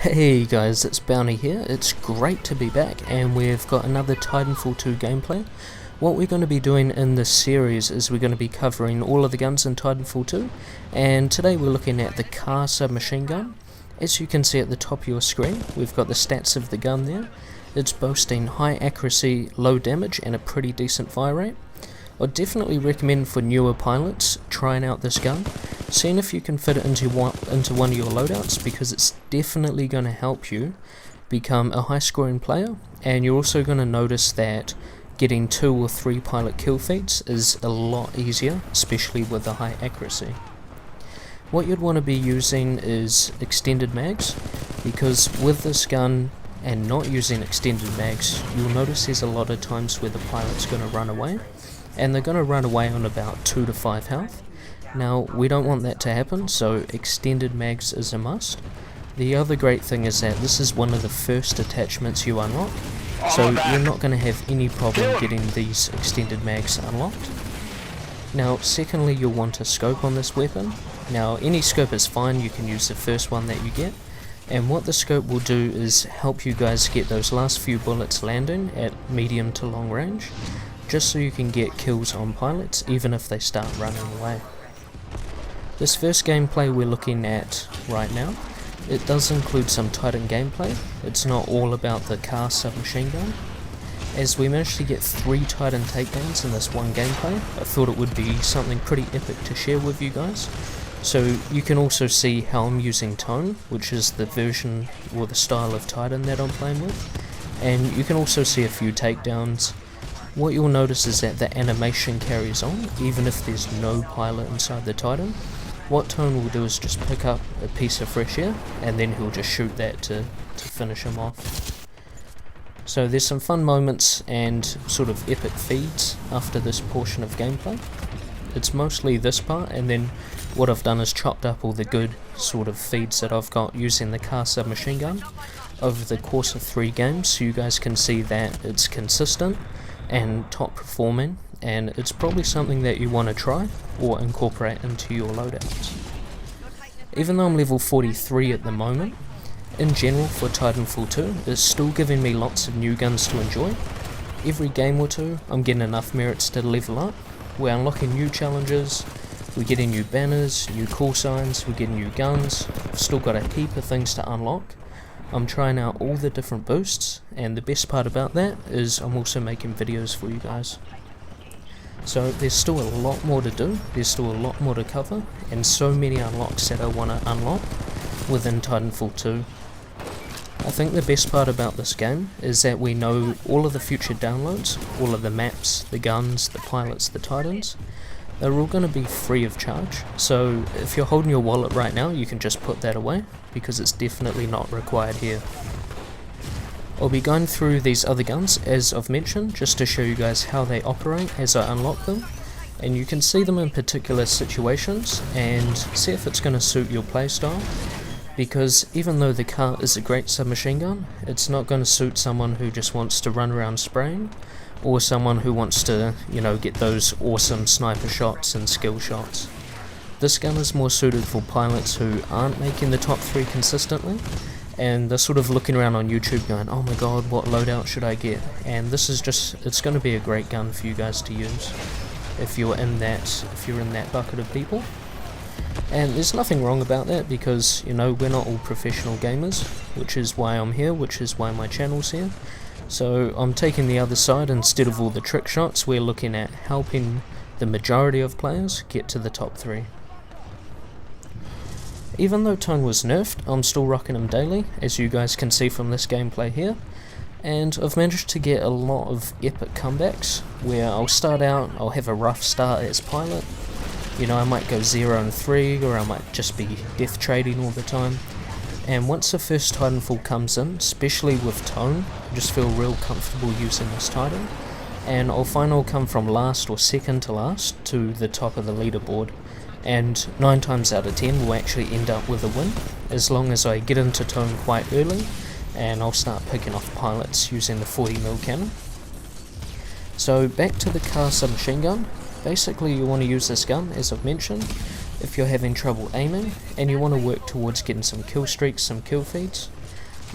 Hey guys, it's Bounty here. It's great to be back, and we've got another Titanfall 2 gameplay. What we're going to be doing in this series is we're going to be covering all of the guns in Titanfall 2, and today we're looking at the CAR submachine gun. As you can see at the top of your screen, we've got the stats of the gun there. It's boasting high accuracy, low damage, and a pretty decent fire rate. I'd definitely recommend for newer pilots trying out this gun, seeing if you can fit it into one of your loadouts, because it's definitely going to help you become a high scoring player. And you're also going to notice that getting 2 or 3 pilot kill feeds is a lot easier, especially with the high accuracy. What you'd want to be using is extended mags, because with this gun and not using extended mags, you'll notice there's a lot of times where the pilot's going to run away, and they're going to run away on about 2 to 5 health. Now, we don't want that to happen, so extended mags is a must. The other great thing is that this is one of the first attachments you unlock, so you're not going to have any problem getting these extended mags unlocked. Now, secondly, you'll want a scope on this weapon. Now, any scope is fine, you can use the first one that you get, and what the scope will do is help you guys get those last few bullets landing at medium to long range, just so you can get kills on pilots even if they start running away. This first gameplay we're looking at right now, it does include some Titan gameplay. It's not all about the CAR submachine gun. As we managed to get 3 Titan takedowns in this one gameplay, I thought it would be something pretty epic to share with you guys. So you can also see how I'm using Tone, which is the version or the style of Titan that I'm playing with, and you can also see a few takedowns. What you'll notice is that the animation carries on even if there's no pilot inside the Titan. What Tone will do is just pick up a piece of fresh air and then he'll just shoot that to finish him off. So there's some fun moments and sort of epic feeds after this portion of gameplay. It's mostly this part, and then what I've done is chopped up all the good sort of feeds that I've got using the CAR submachine gun over the course of 3 games, so you guys can see that it's consistent and top performing, and it's probably something that you want to try or incorporate into your loadouts. Even though I'm level 43 at the moment, in general for Titanfall 2, it's still giving me lots of new guns to enjoy. Every game or two I'm getting enough merits to level up. We're unlocking new challenges, we're getting new banners, new call signs, we're getting new guns. I've still got a heap of things to unlock. I'm trying out all the different boosts, and the best part about that is I'm also making videos for you guys. So there's still a lot more to do, there's still a lot more to cover, and so many unlocks that I want to unlock within Titanfall 2. I think the best part about this game is that we know all of the future downloads, all of the maps, the guns, the pilots, the Titans, they're all going to be free of charge. So if you're holding your wallet right now, you can just put that away, because it's definitely not required here. I'll be going through these other guns as I've mentioned, just to show you guys how they operate as I unlock them, and you can see them in particular situations and see if it's going to suit your playstyle. Because even though the CAR is a great submachine gun, it's not going to suit someone who just wants to run around spraying, or someone who wants to, get those awesome sniper shots and skill shots. This gun is more suited for pilots who aren't making the top 3 consistently, and they're sort of looking around on YouTube going, oh my god, what loadout should I get? And this is it's going to be a great gun for you guys to use if you're in that bucket of people. And there's nothing wrong about that, because we're not all professional gamers, which is why I'm here, which is why my channel's here. So I'm taking the other side. Instead of all the trick shots, we're looking at helping the majority of players get to the top 3. Even though Tone was nerfed, I'm still rocking him daily, as you guys can see from this gameplay here, and I've managed to get a lot of epic comebacks where I'll start out, I'll have a rough start as pilot. I might go 0-3, or I might just be death trading all the time. And once the first Titanfall comes in, especially with Tone, I just feel real comfortable using this Titan. And I'll find I'll come from last or second to last to the top of the leaderboard. And 9 times out of 10 will actually end up with a win, as long as I get into Tone quite early, and I'll start picking off pilots using the 40mm cannon. So back to the CAR submachine gun. Basically you want to use this gun, as I've mentioned, if you're having trouble aiming and you want to work towards getting some kill streaks, some kill feeds.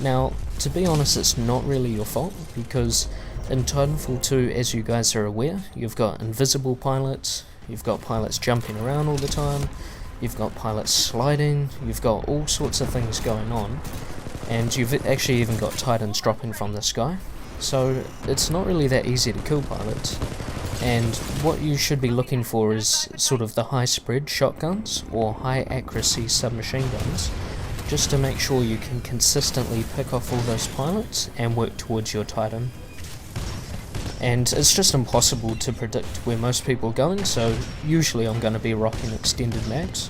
Now, to be honest, it's not really your fault, because in Titanfall 2, as you guys are aware, you've got invisible pilots, you've got pilots jumping around all the time, you've got pilots sliding, you've got all sorts of things going on, and you've actually even got Titans dropping from the sky. So it's not really that easy to kill pilots, and what you should be looking for is sort of the high spread shotguns or high accuracy submachine guns, just to make sure you can consistently pick off all those pilots and work towards your Titan. And it's just impossible to predict where most people are going, so usually I'm going to be rocking extended mags,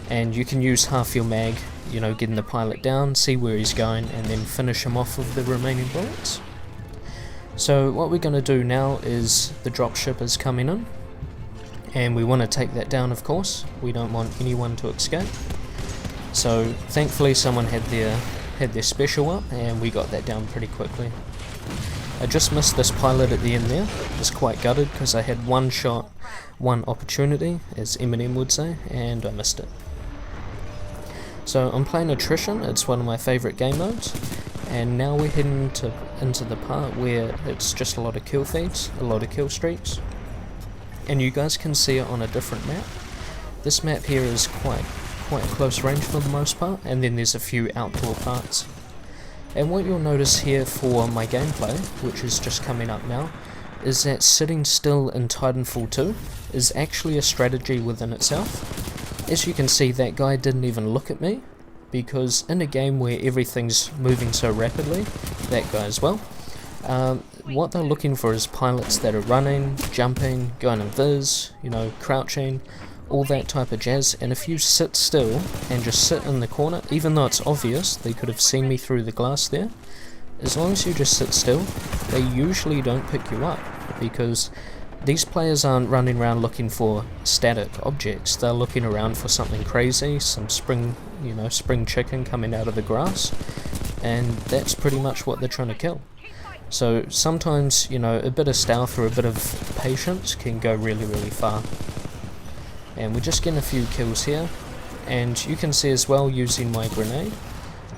and you can use half your mag, you know, getting the pilot down, see where he's going, and then finish him off with the remaining bullets. So what we're going to do now is the dropship is coming in, and we want to take that down, of course. We don't want anyone to escape. So thankfully someone had their special up, and we got that down pretty quickly. I just missed this pilot at the end there. I was quite gutted because I had one shot, one opportunity, as Eminem would say, and I missed it. So I'm playing Attrition. It's one of my favourite game modes, and now we're heading into the part where it's just a lot of kill feeds, a lot of kill streaks, and you guys can see it on a different map. This map here is quite close range for the most part, and then there's a few outdoor parts. And what you'll notice here for my gameplay, which is just coming up now, is that sitting still in Titanfall 2 is actually a strategy within itself. As you can see, that guy didn't even look at me, because in a game where everything's moving so rapidly, that guy as well, what they're looking for is pilots that are running, jumping, going invis, you know, crouching, all that type of jazz. And if you sit still and just sit in the corner, even though it's obvious they could have seen me through the glass there, as long as you just sit still, they usually don't pick you up, because these players aren't running around looking for static objects. They're looking around for something crazy, some spring chicken coming out of the grass, and that's pretty much what they're trying to kill. So sometimes, you know, a bit of stealth or a bit of patience can go really, really far. And we're just getting a few kills here, and you can see as well using my grenade,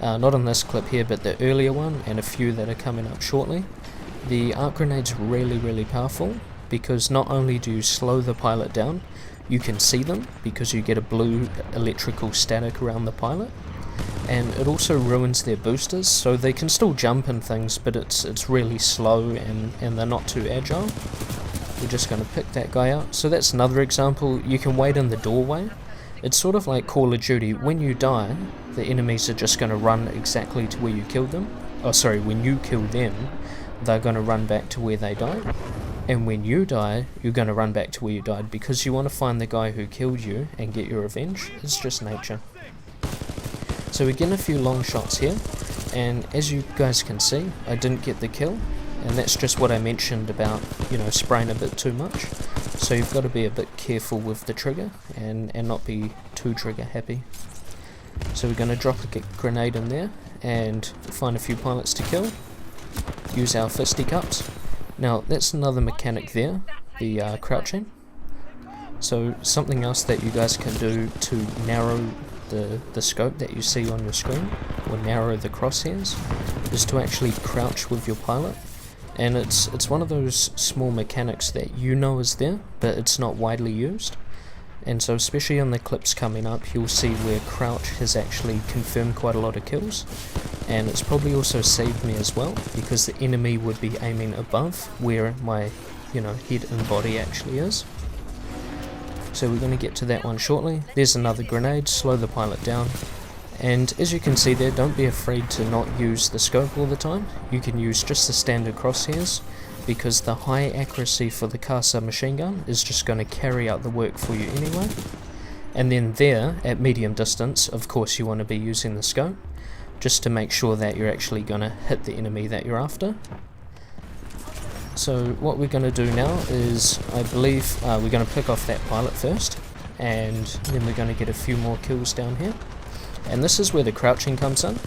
not on this clip here but the earlier one and a few that are coming up shortly. The arc grenade's really, really powerful, because not only do you slow the pilot down, you can see them because you get a blue electrical static around the pilot, and it also ruins their boosters, so they can still jump and things, but it's really slow and they're not too agile. We're just going to pick that guy out. So that's another example. You can wait in the doorway. It's sort of like Call of Duty. When you die, the enemies are just going to run exactly to where you killed them. Oh, sorry, when you kill them, they're going to run back to where they died. And when you die, you're going to run back to where you died, because you want to find the guy who killed you and get your revenge. It's just nature. So we're getting a few long shots here, and as you guys can see, I didn't get the kill. And that's just what I mentioned about, you know, spraying a bit too much. So you've got to be a bit careful with the trigger and not be too trigger happy. So we're going to drop a grenade in there and find a few pilots to kill. Use our fisticuffs. Now that's another mechanic there, the crouching. So something else that you guys can do to narrow the scope that you see on your screen, or narrow the crosshairs, is to actually crouch with your pilot. And it's one of those small mechanics that you know is there, but it's not widely used. And so especially on the clips coming up, you'll see where crouch has actually confirmed quite a lot of kills. And it's probably also saved me as well, because the enemy would be aiming above where my, you know, head and body actually is. So we're going to get to that one shortly. There's another grenade, slow the pilot down. And as you can see there, don't be afraid to not use the scope all the time. You can use just the standard crosshairs, because the high accuracy for the CAR submachine gun is just going to carry out the work for you anyway. And then there, at medium distance, of course you want to be using the scope, just to make sure that you're actually going to hit the enemy that you're after. So what we're going to do now is, I believe, we're going to pick off that pilot first, and then we're going to get a few more kills down here. And this is where the crouching comes in.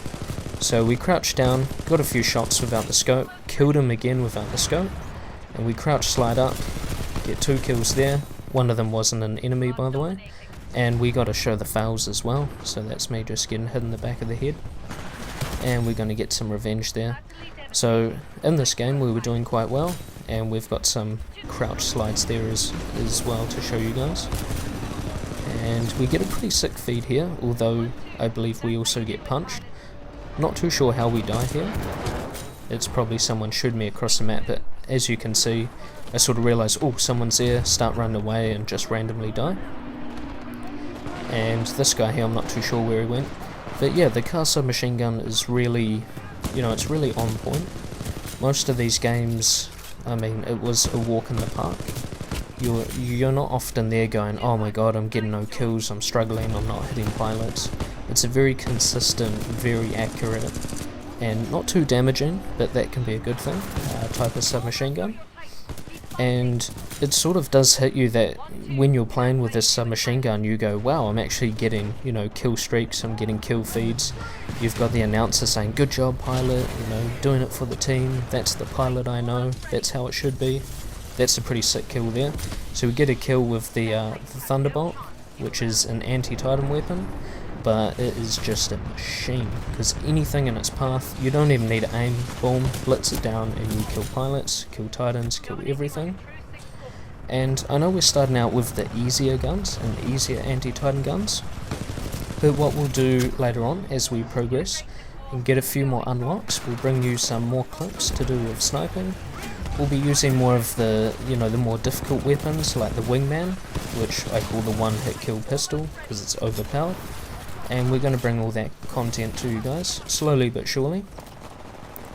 So we crouched down, got a few shots without the scope, killed him again without the scope, and we crouch slide up, get 2 kills there. One of them wasn't an enemy, by the way, and we got to show the fails as well, so that's me just getting hit in the back of the head. and we're going to get some revenge there. So in this game we were doing quite well, and we've got some crouch slides there as well to show you guys. And we get a pretty sick feed here, although I believe we also get punched. Not too sure how we die here. It's probably someone shooed me across the map, but as you can see, I sort of realise, oh, someone's there, start running away and just randomly die. And this guy here, I'm not too sure where he went. But yeah, the CAR submachine gun is really, you know, it's really on point. Most of these games, I mean, it was a walk in the park. You're not often there going, oh my god, I'm getting no kills, I'm struggling, I'm not hitting pilots. It's a very consistent, very accurate, and not too damaging, but that can be a good thing, type of submachine gun. And it sort of does hit you that when you're playing with this submachine gun, you go, wow, I'm actually getting, you know, kill streaks, I'm getting kill feeds. You've got the announcer saying, good job pilot, you know, doing it for the team, that's the pilot I know, that's how it should be. That's a pretty sick kill there. So we get a kill with the Thunderbolt, which is an anti-Titan weapon, but it is just a machine, because anything in its path, you don't even need to aim, boom, blitz it down, and you kill pilots, kill Titans, kill everything. And I know we're starting out with the easier guns and the easier anti-Titan guns, but what we'll do later on as we progress and get a few more unlocks, we'll bring you some more clips to do with sniping. We'll be using more of the, you know, the more difficult weapons like the wingman, which I call the one-hit kill pistol because it's overpowered. And we're going to bring all that content to you guys, slowly but surely.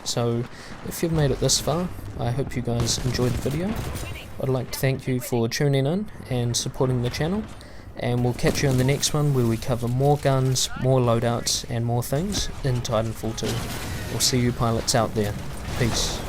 So, if you've made it this far, I hope you guys enjoyed the video. I'd like to thank you for tuning in and supporting the channel. And we'll catch you in the next one where we cover more guns, more loadouts, and more things in Titanfall 2. We'll see you pilots out there. Peace.